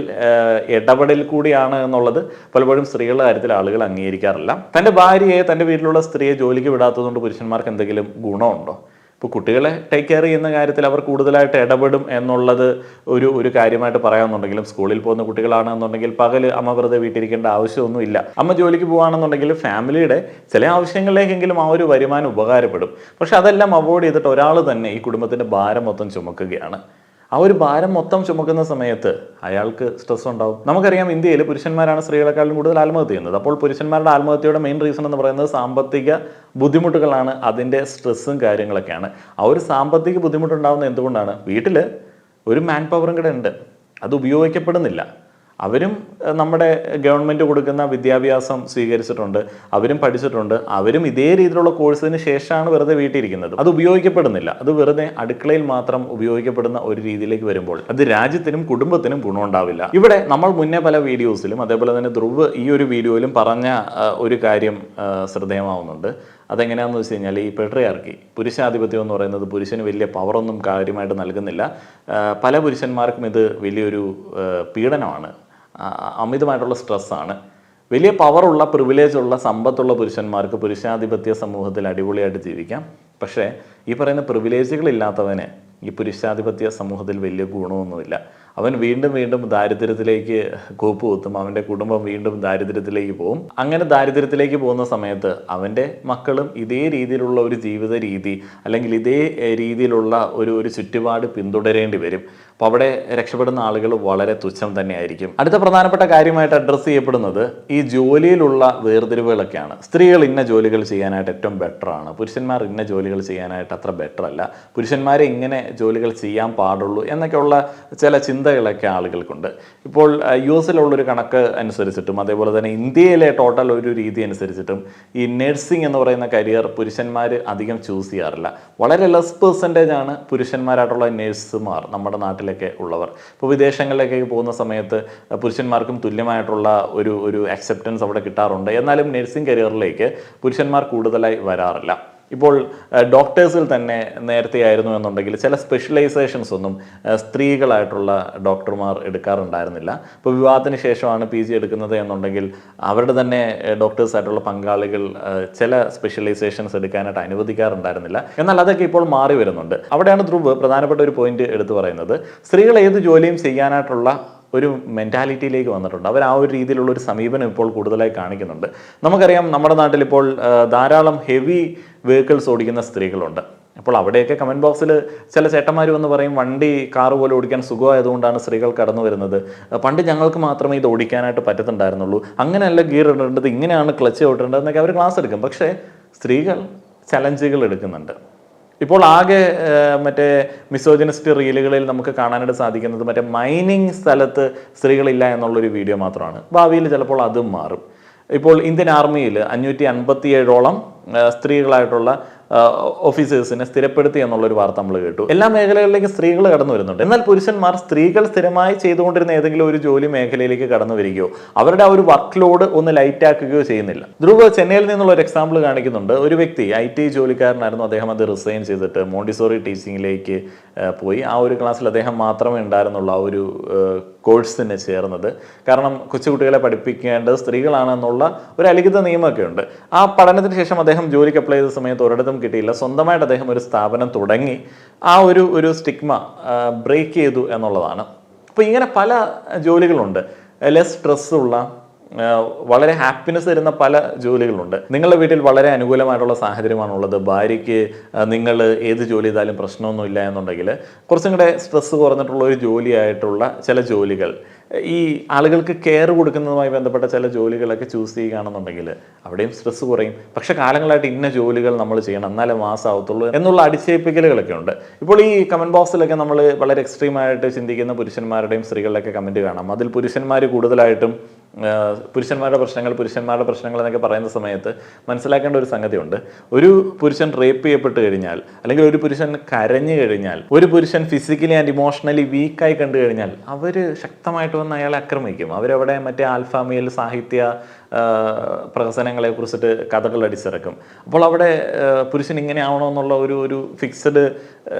ഇടപെടൽ കൂടിയാണ് എന്നുള്ളത് പലപ്പോഴും സ്ത്രീകളുടെ കാര്യത്തിൽ ആളുകൾ അംഗീകരിക്കാറില്ല. തൻ്റെ ഭാര്യയെ, തൻ്റെ വീട്ടിലുള്ള സ്ത്രീയെ ജോലിക്ക് വിടാത്തതുകൊണ്ട് പുരുഷന്മാർക്ക് എന്തെങ്കിലും ഗുണമുണ്ടോ? ഇപ്പോൾ കുട്ടികളെ ടേക്ക് കെയർ ചെയ്യുന്ന കാര്യത്തിൽ അവർ കൂടുതലായിട്ട് ഇടപെടും എന്നുള്ളത് ഒരു കാര്യമായിട്ട് പറയാമെന്നുണ്ടെങ്കിലും, സ്കൂളിൽ പോകുന്ന കുട്ടികളാണെന്നുണ്ടെങ്കിൽ പകല് അമ്മ വെറുതെ വീട്ടിരിക്കേണ്ട ആവശ്യമൊന്നുമില്ല. അമ്മ ജോലിക്ക് പോകുകയാണെന്നുണ്ടെങ്കിൽ ഫാമിലിയുടെ ചില ആവശ്യങ്ങളിലേക്കെങ്കിലും ആ ഒരു വരുമാനം ഉപകാരപ്പെടും. പക്ഷെ അതെല്ലാം അവോയ്ഡ് ചെയ്തിട്ട് ഒരാൾ തന്നെ ഈ കുടുംബത്തിൻ്റെ ഭാരം മൊത്തം ചുമക്കുകയാണ്. ആ ഒരു ഭാരം മൊത്തം ചുമക്കുന്ന സമയത്ത് അയാൾക്ക് സ്ട്രെസ് ഉണ്ടാവും. നമുക്കറിയാം, ഇന്ത്യയിൽ പുരുഷന്മാരാണ് സ്ത്രീകളെക്കാളും കൂടുതൽ ആത്മഹത്യ ചെയ്യുന്നത്. അപ്പോൾ പുരുഷന്മാരുടെ ആത്മഹത്യയുടെ മെയിൻ റീസൺ എന്ന് പറയുന്നത് സാമ്പത്തിക ബുദ്ധിമുട്ടുകളാണ്, അതിൻ്റെ സ്ട്രെസ്സും കാര്യങ്ങളൊക്കെയാണ്. ആ ഒരു സാമ്പത്തിക ബുദ്ധിമുട്ടുണ്ടാകുന്നത് എന്തുകൊണ്ടാണ്? വീട്ടിൽ ഒരു മാൻ പവറും കൂടെ ഉണ്ട്, അത് ഉപയോഗിക്കപ്പെടുന്നില്ല. അവരും നമ്മുടെ ഗവൺമെൻറ് കൊടുക്കുന്ന വിദ്യാഭ്യാസം സ്വീകരിച്ചിട്ടുണ്ട്, അവരും പഠിച്ചിട്ടുണ്ട്, അവരും ഇതേ രീതിയിലുള്ള കോഴ്സിന് ശേഷമാണ് വെറുതെ വീട്ടിലിരിക്കുന്നത്. അത് ഉപയോഗിക്കപ്പെടുന്നില്ല. അത് വെറുതെ അടുക്കളയിൽ മാത്രം ഉപയോഗിക്കപ്പെടുന്ന ഒരു രീതിയിലേക്ക് വരുമ്പോൾ അത് രാജ്യത്തിനും കുടുംബത്തിനും ഗുണമുണ്ടാവില്ല. ഇവിടെ നമ്മൾ മുന്നേ പല വീഡിയോസിലും, അതേപോലെ തന്നെ ധ്രുവ് ഈ ഒരു വീഡിയോയിലും പറഞ്ഞ ഒരു കാര്യം ശ്രദ്ധേയമാവുന്നുണ്ട്. അതെങ്ങനെയാണെന്ന് വെച്ച് കഴിഞ്ഞാൽ, ഈ പെട്രിയാർക്കി, പുരുഷാധിപത്യം എന്ന് പറയുന്നത് പുരുഷന് വലിയ പവറൊന്നും കാര്യമായിട്ട് നൽകുന്നില്ല. പല പുരുഷന്മാർക്കും ഇത് വലിയൊരു പീഡനമാണ്, അമിതമായിട്ടുള്ള സ്ട്രെസ്സാണ്. വലിയ പവറുള്ള, പ്രിവിലേജുള്ള, സമ്പത്തുള്ള പുരുഷന്മാർക്ക് പുരുഷാധിപത്യ സമൂഹത്തിൽ അടിപൊളിയായിട്ട് ജീവിക്കാം. പക്ഷേ ഈ പറയുന്ന പ്രിവിലേജുകളില്ലാത്തവന് ഈ പുരുഷാധിപത്യ സമൂഹത്തിൽ വലിയ ഗുണമൊന്നുമില്ല. അവൻ വീണ്ടും വീണ്ടും ദാരിദ്ര്യത്തിലേക്ക് കൂപ്പുകുത്തും, അവൻ്റെ കുടുംബം വീണ്ടും ദാരിദ്ര്യത്തിലേക്ക് പോകും. അങ്ങനെ ദാരിദ്ര്യത്തിലേക്ക് പോകുന്ന സമയത്ത് അവൻ്റെ മക്കളും ഇതേ രീതിയിലുള്ള ഒരു ജീവിത രീതി, അല്ലെങ്കിൽ ഇതേ രീതിയിലുള്ള ഒരു ചുറ്റുപാട് പിന്തുടരേണ്ടി വരും. അപ്പോൾ അവിടെ രക്ഷപ്പെടുന്ന ആളുകൾ വളരെ തുച്ഛം തന്നെയായിരിക്കും. അടുത്ത പ്രധാനപ്പെട്ട കാര്യമായിട്ട് അഡ്രസ്സ് ചെയ്യപ്പെടുന്നത് ഈ ജോലിയിലുള്ള വേർതിരിവുകളൊക്കെയാണ്. സ്ത്രീകൾ ഇന്ന ജോലികൾ ചെയ്യാനായിട്ട് ഏറ്റവും ബെറ്ററാണ്, പുരുഷന്മാർ ഇന്ന ജോലികൾ ചെയ്യാനായിട്ട് അത്ര ബെറ്റർ അല്ല, പുരുഷന്മാരെ ഇങ്ങനെ ജോലികൾ ചെയ്യാൻ പാടുള്ളൂ എന്നൊക്കെയുള്ള ചില ചിന്തകളൊക്കെ ആളുകൾക്കുണ്ട്. ഇപ്പോൾ US-ലുള്ളൊരു കണക്ക് അനുസരിച്ചിട്ടും, അതേപോലെ തന്നെ ഇന്ത്യയിലെ ടോട്ടൽ ഒരു രീതി അനുസരിച്ചിട്ടും ഈ നഴ്സിംഗ് എന്ന് പറയുന്ന കരിയർ പുരുഷന്മാർ അധികം ചൂസ് ചെയ്യാറില്ല. വളരെ ലെസ് പെർസെൻറ്റേജ് ആണ് പുരുഷന്മാരായിട്ടുള്ള നഴ്സുമാർ നമ്മുടെ നാട്ടിലൊക്കെ ഉള്ളവർ. ഇപ്പോൾ വിദേശങ്ങളിലേക്ക് പോകുന്ന സമയത്ത് പുരുഷന്മാർക്കും തുല്യമായിട്ടുള്ള ഒരു അക്സെപ്റ്റൻസ് അവിടെ കിട്ടാറുണ്ട്. എന്നാലും നഴ്സിംഗ് കരിയറിലേക്ക് പുരുഷന്മാർ കൂടുതലായി വരാറില്ല. ഇപ്പോൾ ഡോക്ടേഴ്സിൽ തന്നെ നേരത്തെ ആയിരുന്നു എന്നുണ്ടെങ്കിൽ ചില സ്പെഷ്യലൈസേഷൻസ് ഒന്നും സ്ത്രീകളായിട്ടുള്ള ഡോക്ടർമാർ എടുക്കാറുണ്ടായിരുന്നില്ല. ഇപ്പോൾ വിവാഹത്തിന് ശേഷമാണ് PG എടുക്കുന്നത് എന്നുണ്ടെങ്കിൽ അവരുടെ തന്നെ ഡോക്ടേഴ്സായിട്ടുള്ള പങ്കാളികൾ ചില സ്പെഷ്യലൈസേഷൻസ് എടുക്കാനായിട്ട് അനുവദിക്കാറുണ്ടായിരുന്നില്ല. എന്നാൽ അതൊക്കെ ഇപ്പോൾ മാറി വരുന്നുണ്ട്. അവിടെയാണ് ധ്രുവ് പ്രധാനപ്പെട്ട ഒരു പോയിന്റ് എടുത്തു പറയുന്നത്. സ്ത്രീകൾ ഏത് ജോലിയും ചെയ്യാനായിട്ടുള്ള ഒരു മെൻറ്റാലിറ്റിയിലേക്ക് വന്നിട്ടുണ്ട്. അവർ ആ ഒരു രീതിയിലുള്ള ഒരു സമീപനം ഇപ്പോൾ കൂടുതലായി കാണിക്കുന്നുണ്ട്. നമുക്കറിയാം, നമ്മുടെ നാട്ടിലിപ്പോൾ ധാരാളം ഹെവി വെഹിക്കിൾസ് ഓടിക്കുന്ന സ്ത്രീകളുണ്ട്. അപ്പോൾ അവിടെയൊക്കെ കമൻറ്റ് ബോക്സിൽ ചില ചേട്ടന്മാർ വന്ന് പറയും, വണ്ടി കാറ് പോലെ ഓടിക്കാൻ സുഖമായതുകൊണ്ടാണ് സ്ത്രീകൾ കടന്നു വരുന്നത്, പണ്ട് ഞങ്ങൾക്ക് മാത്രമേ ഇത് ഓടിക്കാനായിട്ട് പറ്റത്തുണ്ടായിരുന്നുള്ളൂ, അങ്ങനെയല്ല ഗിയർ ഇടേണ്ടത്, ഇങ്ങനെയാണ് ക്ലച്ച് ഓട്ടേണ്ടത് എന്നൊക്കെ അവർ ക്ലാസ് എടുക്കും. പക്ഷേ സ്ത്രീകൾ ചലഞ്ചുകൾ എടുക്കുന്നുണ്ട്. ഇപ്പോൾ ആകെ മറ്റേ മിസോജിനിസ്റ്റ് റീലുകളിൽ നമുക്ക് കാണാനായിട്ട് സാധിക്കുന്നത് മറ്റേ മൈനിങ് സ്ഥലത്ത് സ്ത്രീകളില്ല എന്നുള്ളൊരു വീഡിയോ മാത്രമാണ്. ഭാവിയിൽ ചിലപ്പോൾ അതും മാറും. ഇപ്പോൾ ഇന്ത്യൻ ആർമിയിൽ 557ഓളം സ്ത്രീകളായിട്ടുള്ള ഓഫീസേഴ്സിനെ സ്ഥിരപ്പെടുത്തി എന്നുള്ളൊരു വാർത്ത നമ്മൾ കേട്ടു. എല്ലാ മേഖലകളിലേക്കും സ്ത്രീകൾ കടന്നു വരുന്നുണ്ട്. എന്നാൽ പുരുഷന്മാർ സ്ത്രീകൾ സ്ഥിരമായി ചെയ്തുകൊണ്ടിരുന്ന ഏതെങ്കിലും ഒരു ജോലി മേഖലയിലേക്ക് കടന്നു വരികയോ അവരുടെ ആ ഒരു വർക്ക് ലോഡ് ഒന്ന് ലൈറ്റ് ആക്കുകയോ ചെയ്യുന്നില്ല. ധ്രുവ് ചെന്നൈയിൽ നിന്നുള്ള ഒരു എക്സാമ്പിൾ കാണിക്കുന്നുണ്ട്. ഒരു വ്യക്തി IT ജോലിക്കാരനായിരുന്നു. അദ്ദേഹം അത് റിസൈൻ ചെയ്തിട്ട് മോണ്ടിസോറി ടീച്ചിങ്ങിലേക്ക് പോയി. ആ ഒരു ക്ലാസ്സിൽ അദ്ദേഹം മാത്രമേ ഉണ്ടായിരുന്നുള്ളൂ ആ ഒരു കോഴ്സിന് ചേർന്നത്. കാരണം കൊച്ചുകുട്ടികളെ പഠിപ്പിക്കേണ്ടത് സ്ത്രീകളാണെന്നുള്ള ഒരു അലിഖിത നിയമമൊക്കെ ഉണ്ട്. ആ പഠനത്തിന് ശേഷം അദ്ദേഹം ജോലിക്ക് അപ്ലൈ ചെയ്ത സമയത്ത് ഒരിടത്തും കിട്ടിയില്ല. സ്വന്തമായിട്ട് അദ്ദേഹം ഒരു സ്ഥാപനം തുടങ്ങി ആ ഒരു സ്റ്റിഗ്മ ബ്രേക്ക് ചെയ്തു എന്നുള്ളതാണ്. അപ്പോൾ ഇങ്ങനെ പല ജോലികളുണ്ട്. ലെസ് സ്ട്രെസ്സുള്ള, വളരെ ഹാപ്പിനെസ് തരുന്ന പല ജോലികളുണ്ട്. നിങ്ങളുടെ വീട്ടിൽ വളരെ അനുകൂലമായിട്ടുള്ള സാഹചര്യമാണുള്ളത്, ഭാര്യയ്ക്ക് നിങ്ങൾ ഏത് ജോലി ചെയ്താലും പ്രശ്നമൊന്നുമില്ല എന്നുണ്ടെങ്കിൽ കുറച്ചും കൂടെ സ്ട്രെസ്സ് കുറഞ്ഞിട്ടുള്ള ഒരു ജോലിയായിട്ടുള്ള ചില ജോലികൾ, ഈ ആളുകൾക്ക് കെയർ കൊടുക്കുന്നതുമായി ബന്ധപ്പെട്ട ചില ജോലികളൊക്കെ ചൂസ് ചെയ്യുകയാണെന്നുണ്ടെങ്കിൽ അവിടെയും സ്ട്രെസ്സ് കുറയും. പക്ഷെ കാലങ്ങളായിട്ട് ഇന്ന ജോലികൾ നമ്മൾ ചെയ്യണം എന്നാലേ മാസമാവത്തുള്ളൂ എന്നുള്ള അടിച്ചേൽപ്പിക്കലുകളൊക്കെ ഉണ്ട്. ഇപ്പോൾ ഈ കമൻറ്റ് ബോക്സിലൊക്കെ നമ്മൾ വളരെ എക്സ്ട്രീമായിട്ട് ചിന്തിക്കുന്ന പുരുഷന്മാരുടെയും സ്ത്രീകളുടെയൊക്കെ കമൻറ്റ് കാണാം. അതിൽ പുരുഷന്മാർ കൂടുതലായിട്ടും പുരുഷന്മാരുടെ പ്രശ്നങ്ങൾ എന്നൊക്കെ പറയുന്ന സമയത്ത് മനസ്സിലാക്കേണ്ട ഒരു സംഗതിയുണ്ട്. ഒരു പുരുഷൻ റേപ്പ് ചെയ്യപ്പെട്ട് കഴിഞ്ഞാൽ, അല്ലെങ്കിൽ ഒരു പുരുഷൻ കരഞ്ഞു കഴിഞ്ഞാൽ, ഒരു പുരുഷൻ ഫിസിക്കലി ആൻഡ് ഇമോഷണലി വീക്കായി കണ്ടു കഴിഞ്ഞാൽ അവർ ശക്തമായിട്ട് വന്ന് അയാളെ ആക്രമിക്കും. അവരവിടെ മറ്റേ ആൽഫാമിയൽ സാഹിത്യ പ്രഹസനങ്ങളെ കുറിച്ചിട്ട് കഥകൾ അടിച്ചിറക്കും. അപ്പോൾ അവിടെ പുരുഷൻ ഇങ്ങനെ ആവണമെന്നുള്ള ഒരു ഫിക്സഡ്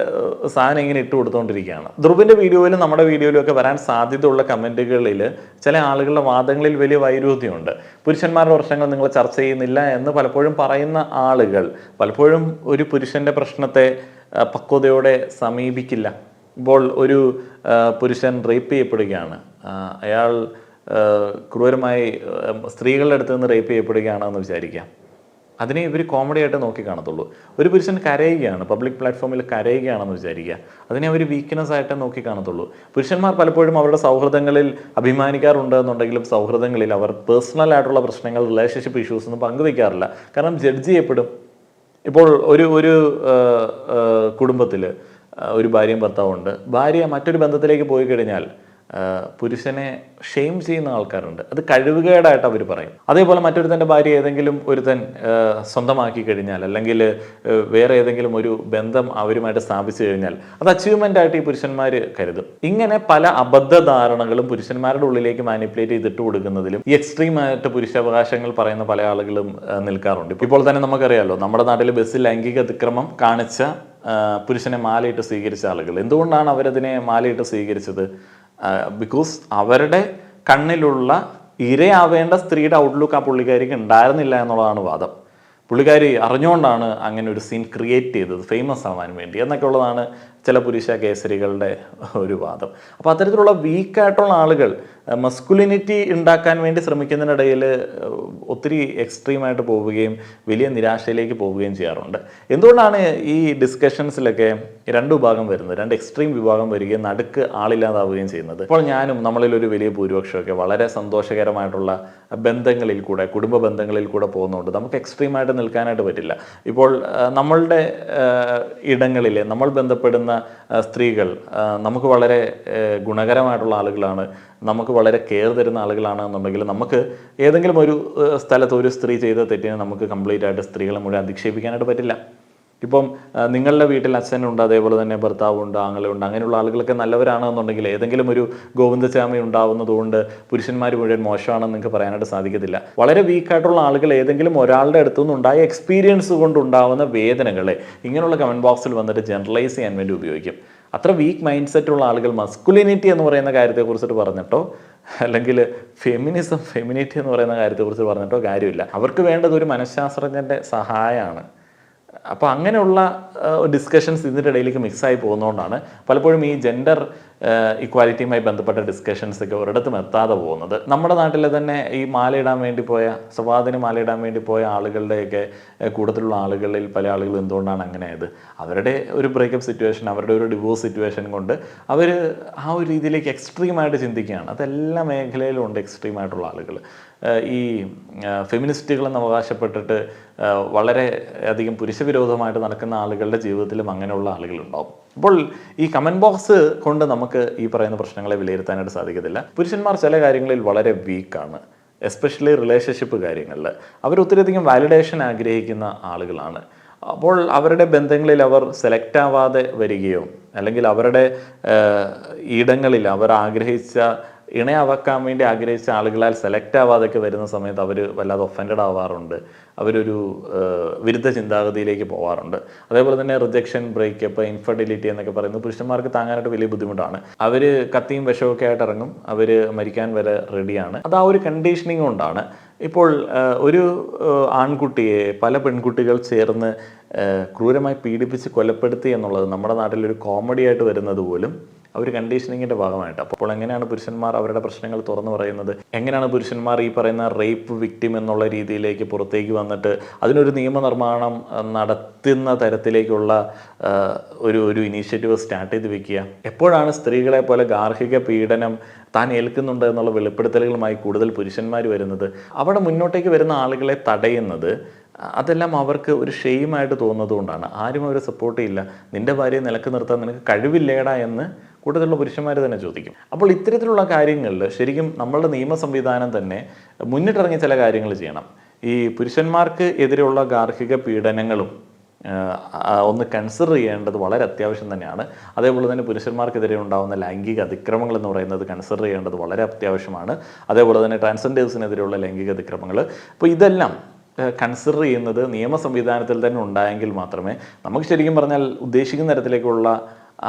സാധനം ഇങ്ങനെ ഇട്ട് കൊടുത്തുകൊണ്ടിരിക്കുകയാണ്. ധ്രുവിൻ്റെ വീഡിയോയിലും നമ്മുടെ വീഡിയോയിലും ഒക്കെ വരാൻ സാധ്യതയുള്ള കമൻറ്റുകളിൽ ചില ആളുകളുടെ വാദങ്ങളിൽ വലിയ വൈരുദ്ധ്യമുണ്ട്. പുരുഷന്മാരുടെ പ്രശ്നങ്ങൾ നിങ്ങൾ ചർച്ച ചെയ്യുന്നില്ല എന്ന് പലപ്പോഴും പറയുന്ന ആളുകൾ പലപ്പോഴും ഒരു പുരുഷൻ്റെ പ്രശ്നത്തെ പക്വതയോടെ സമീപിക്കില്ല. ഇപ്പോൾ ഒരു പുരുഷൻ റേപ്പ് ചെയ്യപ്പെടുകയാണ്, അയാൾ ക്രൂരമായി സ്ത്രീകളുടെ അടുത്ത് നിന്ന് റേപ്പ് ചെയ്യപ്പെടുകയാണെന്ന് വിചാരിക്കാം. അതിനെ ഇവർ കോമഡി ആയിട്ട് നോക്കി കാണത്തുള്ളൂ. ഒരു പുരുഷൻ കരയുകയാണ്, പബ്ലിക് പ്ലാറ്റ്ഫോമിൽ കരയുകയാണെന്ന് വിചാരിക്കുക, അതിനെ അവർ വീക്ക്നെസ് ആയിട്ട് നോക്കി കാണത്തുള്ളൂ. പുരുഷന്മാർ പലപ്പോഴും അവരുടെ സൗഹൃദങ്ങളിൽ അഭിമാനിക്കാറുണ്ട് എന്നുണ്ടെങ്കിലും സൗഹൃദങ്ങളിൽ അവർ പേഴ്സണൽ ആയിട്ടുള്ള പ്രശ്നങ്ങൾ, റിലേഷൻഷിപ്പ് ഇഷ്യൂസ് ഒന്നും പങ്കുവയ്ക്കാറില്ല. കാരണം ജഡ്ജ് ചെയ്യപ്പെടും. ഇപ്പോൾ ഒരു കുടുംബത്തിൽ ഒരു ഭാര്യയും ഭർത്താവുണ്ട്. ഭാര്യ മറ്റൊരു ബന്ധത്തിലേക്ക് പോയി കഴിഞ്ഞാൽ പുരുഷനെ ഷെയിം ചെയ്യുന്ന ആൾക്കാരുണ്ട്. അത് കഴിവുകേടായിട്ട് അവർ പറയും. അതേപോലെ മറ്റൊരുത്തൻ്റെ ഭാര്യ ഏതെങ്കിലും ഒരുത്തൻ സ്വന്തമാക്കി കഴിഞ്ഞാൽ, അല്ലെങ്കിൽ വേറെ ഏതെങ്കിലും ഒരു ബന്ധം അവരുമായിട്ട് സ്ഥാപിച്ചു കഴിഞ്ഞാൽ അത് അച്ചീവ്മെൻ്റ് ആയിട്ട് ഈ പുരുഷന്മാർ കരുതും. ഇങ്ങനെ പല അബദ്ധധാരണകളും പുരുഷന്മാരുടെ ഉള്ളിലേക്ക് മാനിപ്പുലേറ്റ് ചെയ്തിട്ട് കൊടുക്കുന്നതിലും ഈ എക്സ്ട്രീമായിട്ട് പുരുഷാവകാശങ്ങൾ പറയുന്ന പല ആളുകളും നിൽക്കാറുണ്ട്. ഇപ്പോൾ തന്നെ നമുക്കറിയാമല്ലോ, നമ്മുടെ നാട്ടിൽ ബസ്സിൽ ലൈംഗിക അതിക്രമം കാണിച്ച പുരുഷനെ മാലയിട്ട് സ്വീകരിച്ച ആളുകൾ. എന്തുകൊണ്ടാണ് അവരതിനെ മാലയിട്ട് സ്വീകരിച്ചത്? ബിക്കോസ് അവരുടെ കണ്ണിലുള്ള ഇരയാവേണ്ട സ്ത്രീയുടെ ഔട്ട്ലുക്ക് ആ പുള്ളിക്കാരിക്ക് ഉണ്ടായിരുന്നില്ല എന്നുള്ളതാണ് വാദം. പുള്ളിക്കാരി അറിഞ്ഞുകൊണ്ടാണ് അങ്ങനെ ഒരു സീൻ ക്രിയേറ്റ് ചെയ്തത്, ഫേമസ് ആവാൻ വേണ്ടി എന്നൊക്കെ ഉള്ളതാണ് ചില പുരുഷ കേസരികളുടെ ഒരു വാദം. അപ്പോൾ അത്തരത്തിലുള്ള വീക്കായിട്ടുള്ള ആളുകൾ മസ്കുലിനിറ്റി ഉണ്ടാക്കാൻ വേണ്ടി ശ്രമിക്കുന്നതിനിടയിൽ ഒത്തിരി എക്സ്ട്രീമായിട്ട് പോവുകയും വലിയ നിരാശയിലേക്ക് പോവുകയും ചെയ്യാറുണ്ട്. എന്തുകൊണ്ടാണ് ഈ ഡിസ്കഷൻസിലൊക്കെ രണ്ട് വിഭാഗം വരുന്നത്, രണ്ട് എക്സ്ട്രീം വിഭാഗം വരികയും നടുക്ക് ആളില്ലാതാവുകയും ചെയ്യുന്നത്? ഇപ്പോൾ ഞാനും നമ്മളിലൊരു വലിയ ഭൂരിപക്ഷമൊക്കെ വളരെ സന്തോഷകരമായിട്ടുള്ള ബന്ധങ്ങളിൽ കൂടെ, കുടുംബ ബന്ധങ്ങളിൽ കൂടെ പോകുന്നതുകൊണ്ട് നമുക്ക് എക്സ്ട്രീമായിട്ട് നിൽക്കാനായിട്ട് പറ്റില്ല. ഇപ്പോൾ നമ്മളുടെ ഇടങ്ങളിൽ നമ്മൾ ബന്ധപ്പെടുന്ന സ്ത്രീകൾ നമുക്ക് വളരെ ഗുണകരമായിട്ടുള്ള ആളുകളാണ്, നമുക്ക് വളരെ കെയർ തരുന്ന ആളുകളാണ് എന്നുണ്ടെങ്കിൽ നമുക്ക് ഏതെങ്കിലും ഒരു സ്ഥലത്ത് ഒരു സ്ത്രീ ചെയ്ത തെറ്റിനെ നമുക്ക് കംപ്ലീറ്റ് ആയിട്ട് സ്ത്രീകളെ മുഴുവൻ അധിക്ഷേപിക്കാനായിട്ട് പറ്റില്ല. ഇപ്പം നിങ്ങളുടെ വീട്ടിൽ അച്ഛനുണ്ട്, അതേപോലെ തന്നെ ഭർത്താവുണ്ട്, ആങ്ങളുണ്ട്, അങ്ങനെയുള്ള ആളുകളൊക്കെ നല്ലവരാണെന്നുണ്ടെങ്കിൽ ഏതെങ്കിലും ഒരു ഗോവിന്ദചാമി ഉണ്ടാവുന്നതുകൊണ്ട് പുരുഷന്മാർ മുഴുവൻ മോശമാണെന്ന് നിങ്ങൾക്ക് പറയാനായിട്ട് സാധിക്കത്തില്ല. വളരെ വീക്കായിട്ടുള്ള ആളുകൾ ഏതെങ്കിലും ഒരാളുടെ അടുത്തുനിന്ന് ഉണ്ടായ എക്സ്പീരിയൻസ് കൊണ്ടുണ്ടാവുന്ന വേദനകളെ ഇങ്ങനെയുള്ള കമൻറ്റ് ബോക്സിൽ വന്നിട്ട് ജനറലൈസ് ചെയ്യാൻ വേണ്ടി ഉപയോഗിക്കും. അത്ര വീക്ക് മൈൻഡ് സെറ്റുള്ള ആളുകൾ മസ്കുലിനിറ്റി എന്ന് പറയുന്ന കാര്യത്തെക്കുറിച്ചിട്ട് പറഞ്ഞിട്ടോ, അല്ലെങ്കിൽ ഫെമിനിറ്റി എന്ന് പറയുന്ന കാര്യത്തെക്കുറിച്ച് പറഞ്ഞിട്ടോ കാര്യമില്ല. അവർക്ക് വേണ്ടത് ഒരു മനഃശാസ്ത്രജ്ഞൻ്റെ സഹായമാണ്. അപ്പോൾ അങ്ങനെയുള്ള ഡിസ്കഷൻസ് ഇതിൻ്റെ ഇടയിലേക്ക് മിക്സായി പോകുന്നതുകൊണ്ടാണ് പലപ്പോഴും ഈ ജെൻഡർ ഇക്വാലിറ്റിയുമായി ബന്ധപ്പെട്ട ഡിസ്കഷൻസ് ഒക്കെ ഒരിടത്തും എത്താതെ പോകുന്നത്. നമ്മുടെ നാട്ടിലെ തന്നെ ഈ മാലയിടാൻ വേണ്ടി പോയ, സ്വഭാവത്തിന് മാലയിടാൻ വേണ്ടി പോയ ആളുകളുടെയൊക്കെ കൂട്ടത്തിലുള്ള ആളുകളിൽ പല ആളുകളും എന്തുകൊണ്ടാണ് അങ്ങനെ ആയത്? അവരുടെ ഒരു ബ്രേക്കപ്പ് സിറ്റുവേഷൻ, അവരുടെ ഒരു ഡിവോഴ്സ് സിറ്റുവേഷൻ കൊണ്ട് അവർ ആ ഒരു രീതിയിലേക്ക് എക്സ്ട്രീമായിട്ട് ചിന്തിക്കുകയാണ്. അതെല്ലാ മേഖലയിലും ഉണ്ട് എക്സ്ട്രീമായിട്ടുള്ള ആളുകൾ. ഈ ഫെമിനിസ്റ്റുകളെന്ന് അവകാശപ്പെട്ടിട്ട് വളരെ അധികം പുരുഷവിരോധമായിട്ട് നടക്കുന്ന ആളുകളുടെ ജീവിതത്തിലും അങ്ങനെയുള്ള ആളുകളുണ്ടാവും. അപ്പോൾ ഈ കമൻറ്റ് ബോക്സ് കൊണ്ട് നമുക്ക് ഈ പറയുന്ന പ്രശ്നങ്ങളെ വിലയിരുത്താനായിട്ട് സാധിക്കത്തില്ല. പുരുഷന്മാർ ചില കാര്യങ്ങളിൽ വളരെ വീക്കാണ്, എസ്പെഷ്യലി റിലേഷൻഷിപ്പ് കാര്യങ്ങളിൽ. അവർ ഒത്തിരിയധികം വാലിഡേഷൻ ആഗ്രഹിക്കുന്ന ആളുകളാണ്. അപ്പോൾ അവരുടെ ബന്ധങ്ങളിൽ അവർ സെലക്ട് ആവാതെ വരികയോ, അല്ലെങ്കിൽ അവരുടെ ഇടങ്ങളിൽ അവർ ആഗ്രഹിച്ച ഇണയാവാക്കാൻ വേണ്ടി ആഗ്രഹിച്ച ആളുകളാൽ സെലക്ട് ആവാതൊക്കെ വരുന്ന സമയത്ത് അവർ വല്ലാതെ ഒഫൻഡഡ് ആവാറുണ്ട്. അവരൊരു വിരുദ്ധ ചിന്താഗതിയിലേക്ക് പോകാറുണ്ട്. അതേപോലെ തന്നെ റിജക്ഷൻ, ബ്രേക്കപ്പ്, ഇൻഫെർട്ടിലിറ്റി എന്നൊക്കെ പറയുന്നത് പുരുഷന്മാർക്ക് താങ്ങാനായിട്ട് വലിയ ബുദ്ധിമുട്ടാണ്. അവർ കത്തിയും വിഷമൊക്കെ ആയിട്ട് ഇറങ്ങും, അവർ മരിക്കാൻ വരെ റെഡിയാണ്. അത് ആ ഒരു കണ്ടീഷനിങ് കൊണ്ടാണ്. ഇപ്പോൾ ഒരു ആൺകുട്ടിയെ പല പെൺകുട്ടികൾ ചേർന്ന് ക്രൂരമായി പീഡിപ്പിച്ച് കൊലപ്പെടുത്തി എന്നുള്ളത് നമ്മുടെ നാട്ടിലൊരു കോമഡി ആയിട്ട് വരുന്നത് പോലും അവർ കണ്ടീഷനിങ്ങിൻ്റെ ഭാഗമായിട്ട്. അപ്പോൾ എങ്ങനെയാണ് പുരുഷന്മാർ അവരുടെ പ്രശ്നങ്ങൾ തുറന്നു പറയുന്നത്? എങ്ങനെയാണ് പുരുഷന്മാർ ഈ പറയുന്ന റേപ്പ് വിക്ടിം എന്നുള്ള രീതിയിലേക്ക് പുറത്തേക്ക് വന്നിട്ട് അതിനൊരു നിയമനിർമ്മാണം നടത്തുന്ന തരത്തിലേക്കുള്ള ഒരു ഇനീഷ്യേറ്റീവ് സ്റ്റാർട്ട് ചെയ്ത് വെക്കുക? എപ്പോഴാണ് സ്ത്രീകളെ പോലെ ഗാർഹിക പീഡനം താൻ ഏൽക്കുന്നുണ്ട് എന്നുള്ള വെളിപ്പെടുത്തലുകളുമായി കൂടുതൽ പുരുഷന്മാർ വരുന്നത്? അവിടെ മുന്നോട്ടേക്ക് വരുന്ന ആളുകളെ തടയുന്നത് അതെല്ലാം അവർക്ക് ഒരു ഷെയിമായിട്ട് തോന്നുന്നതുകൊണ്ടാണ്. ആരും അവരെ സപ്പോർട്ട് ചെയ്യില്ല. നിൻ്റെ ഭാര്യയെ നിലക്ക് നിർത്താൻ നിനക്ക് കഴിവില്ലേടാ എന്ന് കൂടുതലുള്ള പുരുഷന്മാർ തന്നെ ചോദിക്കും. അപ്പോൾ ഇത്തരത്തിലുള്ള കാര്യങ്ങളിൽ ശരിക്കും നമ്മളുടെ നിയമ സംവിധാനം തന്നെ മുന്നിട്ടിറങ്ങി ചില കാര്യങ്ങൾ ചെയ്യണം. ഈ പുരുഷന്മാർക്ക് എതിരെയുള്ള ഗാർഹിക പീഡനങ്ങളും ഒന്ന് കൺസിഡർ ചെയ്യേണ്ടത് വളരെ അത്യാവശ്യം തന്നെയാണ്. അതേപോലെ തന്നെ പുരുഷന്മാർക്കെതിരെ ഉണ്ടാകുന്ന ലൈംഗിക അതിക്രമങ്ങൾ എന്ന് പറയുന്നത് കൺസിഡർ ചെയ്യേണ്ടത് വളരെ അത്യാവശ്യമാണ്. അതേപോലെ തന്നെ ട്രാൻസ്ജെൻഡേഴ്സിനെതിരെയുള്ള ലൈംഗിക അതിക്രമങ്ങൾ, അപ്പോൾ ഇതെല്ലാം കൺസിഡർ ചെയ്യുന്നത് നിയമ സംവിധാനത്തിൽ തന്നെ ഉണ്ടായെങ്കിൽ മാത്രമേ നമുക്ക് ശരിക്കും പറഞ്ഞാൽ ഉദ്ദേശിക്കുന്ന തരത്തിലേക്കുള്ള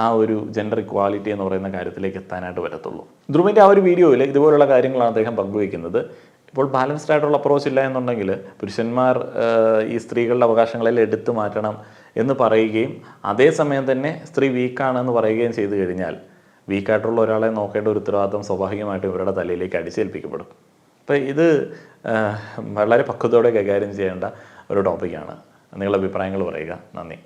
ആ ഒരു ജെൻഡർ ഇക്വാലിറ്റി എന്ന് പറയുന്ന കാര്യത്തിലേക്ക് എത്താനായിട്ട് വരത്തുള്ളൂ. ധ്രുവിൻ്റെ ആ ഒരു വീഡിയോയിൽ ഇതുപോലുള്ള കാര്യങ്ങളാണ് അദ്ദേഹം പങ്കുവയ്ക്കുന്നത്. ഇപ്പോൾ ബാലൻസ്ഡ് ആയിട്ടുള്ള അപ്രോച്ച് ഇല്ല എന്നുണ്ടെങ്കിൽ പുരുഷന്മാർ ഈ സ്ത്രീകളുടെ അവകാശങ്ങളെല്ലാം എടുത്തു മാറ്റണം എന്ന് പറയുകയും അതേസമയം തന്നെ സ്ത്രീ വീക്കാണെന്ന് പറയുകയും ചെയ്തു കഴിഞ്ഞാൽ വീക്കായിട്ടുള്ള ഒരാളെ നോക്കേണ്ട ഒരു ഉത്തരവാദിത്വം സ്വാഭാവികമായിട്ടും ഇവരുടെ തലയിലേക്ക് അടിച്ചേൽപ്പിക്കപ്പെടും. അപ്പോൾ ഇത് വളരെ പക്വതയോടെ കൈകാര്യം ചെയ്യേണ്ട ഒരു ടോപ്പിക്കാണ്. നിങ്ങളുടെ അഭിപ്രായങ്ങൾ പറയുക. നന്ദി.